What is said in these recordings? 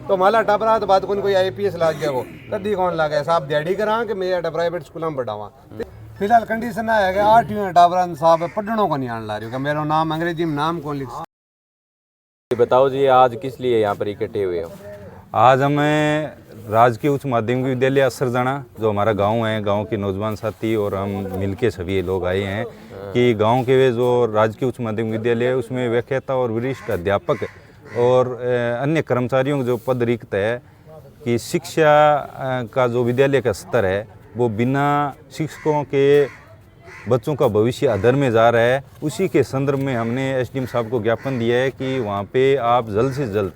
तो माला टापरा तो बात कोई IPS लाग गया वो कदी कौन लागे साहब दिहाड़ी करा कि मैं प्राइवेट स्कूल में पढ़ावा। फिलहाल कंडीशन है कि 8वीं टापरा साहब पढ़नों को नहीं आने ला रही मेरा नाम अंग्रेजी में नाम कौन लिख। बताओ जी, आज किस लिए यहाँ पर इकट्ठे हुए हो? आज हमें राजकीय उच्च माध्यमिक विद्यालय असरजाना जो हमारा गांव है, गांव के नौजवान साथी और हम मिलके सभी लोग आए हैं कि गांव के वे जो राजकीय उच्च माध्यमिक विद्यालय है उसमें व्याख्याता और वरिष्ठ अध्यापक और अन्य कर्मचारियों का जो पद रिक्त है कि शिक्षा का जो विद्यालय का स्तर है वो बिना शिक्षकों के बच्चों का भविष्य अधर में जा रहा है। उसी के संदर्भ में हमने SDM साहब को ज्ञापन दिया है कि वहाँ पे आप जल्द से जल्द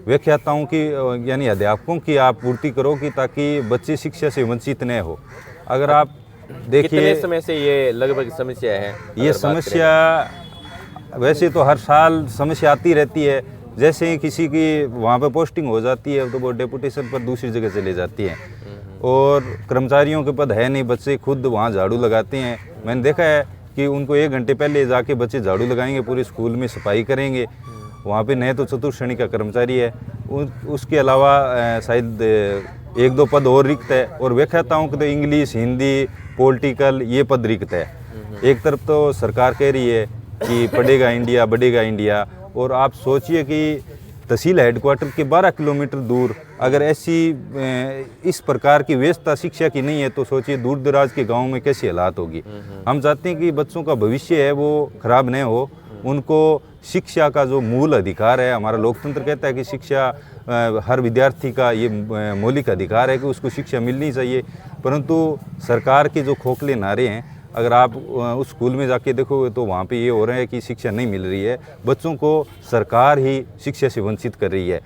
व्याख्याताओं की यानी अध्यापकों की आप पूर्ति करो कि ताकि बच्चे शिक्षा से वंचित न हो। अगर आप देखिए कितने समय से ये लगभग समस्या है? ये समस्या वैसे तो हर साल समस्या आती रहती है। जैसे ही किसी की वहाँ पे पोस्टिंग हो जाती है तो वो डेपुटेशन पर दूसरी जगह चले जाती हैं और कर्मचारियों के पद है नहीं, बच्चे खुद वहाँ झाड़ू लगाते हैं। मैंने देखा है कि उनको 1 घंटे पहले जाके बच्चे झाड़ू लगाएंगे, पूरे स्कूल में सफाई करेंगे। वहाँ पे नहीं तो चतुर्थ श्रेणी का कर्मचारी है, उसके अलावा शायद 1-2 पद और रिक्त है और व्याख्याताओं के तो इंग्लिश, हिंदी, पॉलिटिकल ये पद रिक्त है। एक तरफ तो सरकार कह रही है कि पढ़ेगा इंडिया बढ़ेगा इंडिया, और आप सोचिए कि तहसील हेडक्वार्टर के 12 किलोमीटर दूर अगर ऐसी इस प्रकार की व्यवस्था शिक्षा की नहीं है तो सोचिए दूर दराज के गाँव में कैसी हालात होगी। हम चाहते हैं कि बच्चों का भविष्य है वो खराब नहीं हो, उनको शिक्षा का जो मूल अधिकार है, हमारा लोकतंत्र कहता है कि शिक्षा हर विद्यार्थी का ये मौलिक अधिकार है कि उसको शिक्षा मिलनी चाहिए। परंतु सरकार के जो खोखले नारे हैं, अगर आप उस स्कूल में जाके देखोगे तो वहाँ पे ये हो रहा है कि शिक्षा नहीं मिल रही है, बच्चों को सरकार ही शिक्षा से वंचित कर रही है।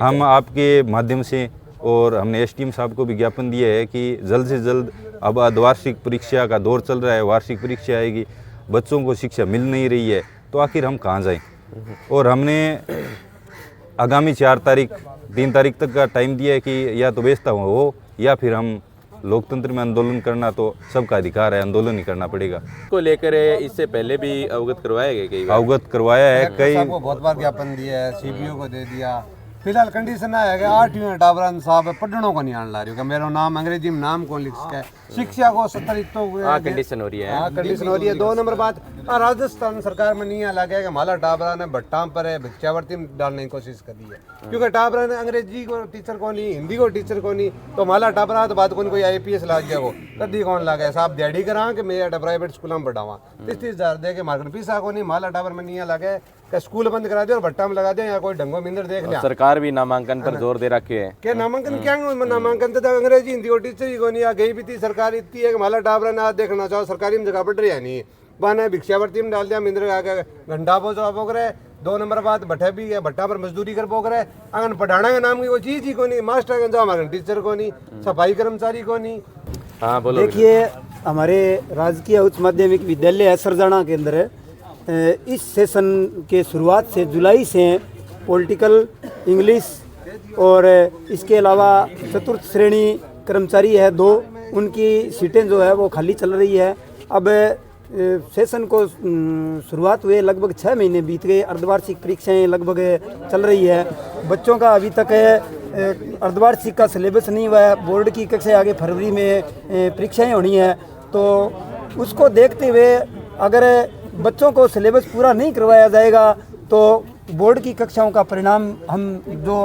हम आपके माध्यम से और हमने SDM साहब को भी ज्ञापन दिया है कि जल्द से जल्द अब अर्धवार्षिक परीक्षा का दौर चल रहा है, वार्षिक परीक्षा आएगी, बच्चों को शिक्षा मिल नहीं रही है तो आखिर हम कहाँ जाएं। और हमने आगामी 3 तारीख तक का टाइम दिया है कि या तो व्यवस्था हो या फिर हम लोकतंत्र में आंदोलन करना तो सबका अधिकार है, आंदोलन ही करना पड़ेगा। को लेकर इससे पहले भी अवगत करवाया गया? कई बार अवगत करवाया है, कई को बहुत बार ज्ञापन दिया है, CPO को दे दिया। फिलहाल कंडीशन है कि 8वीं टापरा साहब पढ़नों को नहीं आने ला रही मेरा नाम अंग्रेजी में नाम कौन लिख सके। शिक्षा को 70 तो कंडीशन हो रही है। कंडीशन हो रही है। 2 नंबर बात राजस्थान सरकार में नहीं लगा कि माला टापरा ने भट्टा पर है भिक्षावृत्ति में डालने की कोशिश कर दी है, क्योंकि टापरा ने अंग्रेजी को टीचर को नहीं, हिंदी को टीचर को नहीं, तो माला टापरा तो बात कोई IPS लाग गया वो कदी कौन लागे साहब दिहाड़ी करा कि मैं प्राइवेट स्कूल में पढ़ावा। 30-30 दे के मार्केट फीसा को नहीं माला टापर में नहीं लगे कि स्कूल बंद करा दे और भट्टा में लगा दे या कोई ढंगो मिंदर देख लिया। सरकार भी नामांकन पर जोर दे रखे है क्या नामांकन क्या नामांकन तो अंग्रेजी हिंदी और टीचर ही को नहीं आ गई भी थी सरकार इतनी है कि माला टापरा ने आज देखना चाहो सरकारी में जगह पड़ रही है नहीं बने भिक्षावृत्ति में डाल दिया मिंदर आके घंटा पोक रहे। 2 नंबर बात भट्टे भी है भट्टा पर मजदूरी कर पोक रहे। अगर पढ़ाना का नाम की वो चीज ही को नहीं, मास्टर का जाओ हमारे टीचर को नहीं, सफाई कर्मचारी को नहीं। हाँ बोलो। देखिए हमारे राजकीय उच्च माध्यमिक विद्यालय असरजाना के अंदर इस सेशन के शुरुआत से जुलाई से पॉलिटिकल, इंग्लिश और इसके अलावा चतुर्थ श्रेणी कर्मचारी है 2, उनकी सीटें जो है वो खाली चल रही है। अब सेशन को शुरुआत हुए लगभग 6 महीने बीत गए, अर्धवार्षिक परीक्षाएं लगभग चल रही है। बच्चों का अभी तक अर्धवार्षिक का सिलेबस नहीं हुआ है, बोर्ड की कक्षाएं आगे फरवरी में परीक्षाएं होनी है, तो उसको देखते हुए अगर बच्चों को सिलेबस पूरा नहीं करवाया जाएगा तो बोर्ड की कक्षाओं का परिणाम हम जो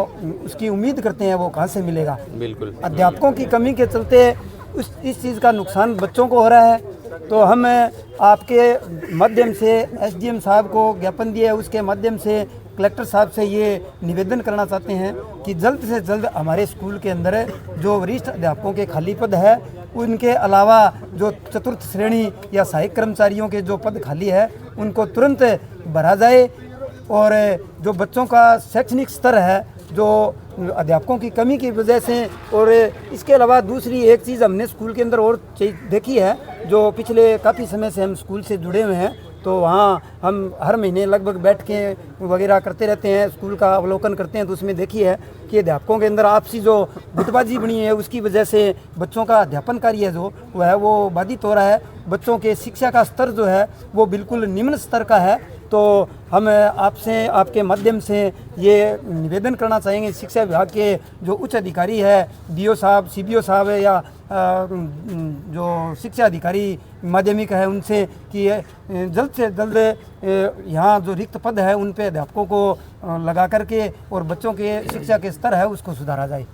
उसकी उम्मीद करते हैं वो कहाँ से मिलेगा। बिल्कुल अध्यापकों की कमी के चलते इस चीज़ का नुकसान बच्चों को हो रहा है। तो हम आपके माध्यम से SDM साहब को ज्ञापन दिए, उसके माध्यम से कलेक्टर साहब से ये निवेदन करना चाहते हैं कि जल्द से जल्द हमारे स्कूल के अंदर जो वरिष्ठ अध्यापकों के खाली पद है, उनके अलावा जो चतुर्थ श्रेणी या सहायक कर्मचारियों के जो पद खाली है उनको तुरंत भरा जाए, और जो बच्चों का शैक्षणिक स्तर है जो अध्यापकों की कमी की वजह से, और इसके अलावा दूसरी एक चीज़ हमने स्कूल के अंदर और देखी है, जो पिछले काफ़ी समय से हम स्कूल से जुड़े हुए हैं, तो वहाँ हम हर महीने लगभग बैठ के वगैरह करते रहते हैं, स्कूल का अवलोकन करते हैं, तो उसमें देखी है कि अध्यापकों के अंदर आपसी जो गुटबाजी बनी है उसकी वजह से बच्चों का अध्यापन कार्य जो वो है वो बाधित हो रहा है। बच्चों के शिक्षा का स्तर जो है वो बिल्कुल निम्न स्तर का है। तो हम आपसे आपके माध्यम से ये निवेदन करना चाहेंगे शिक्षा विभाग के जो उच्च अधिकारी है, डीओ साहब, सीबीओ साहब है या जो शिक्षा अधिकारी माध्यमिक है उनसे कि जल्द से जल्द यहाँ जो रिक्त पद है उन पे अध्यापकों को लगा करके और बच्चों के शिक्षा के स्तर है उसको सुधारा जाए।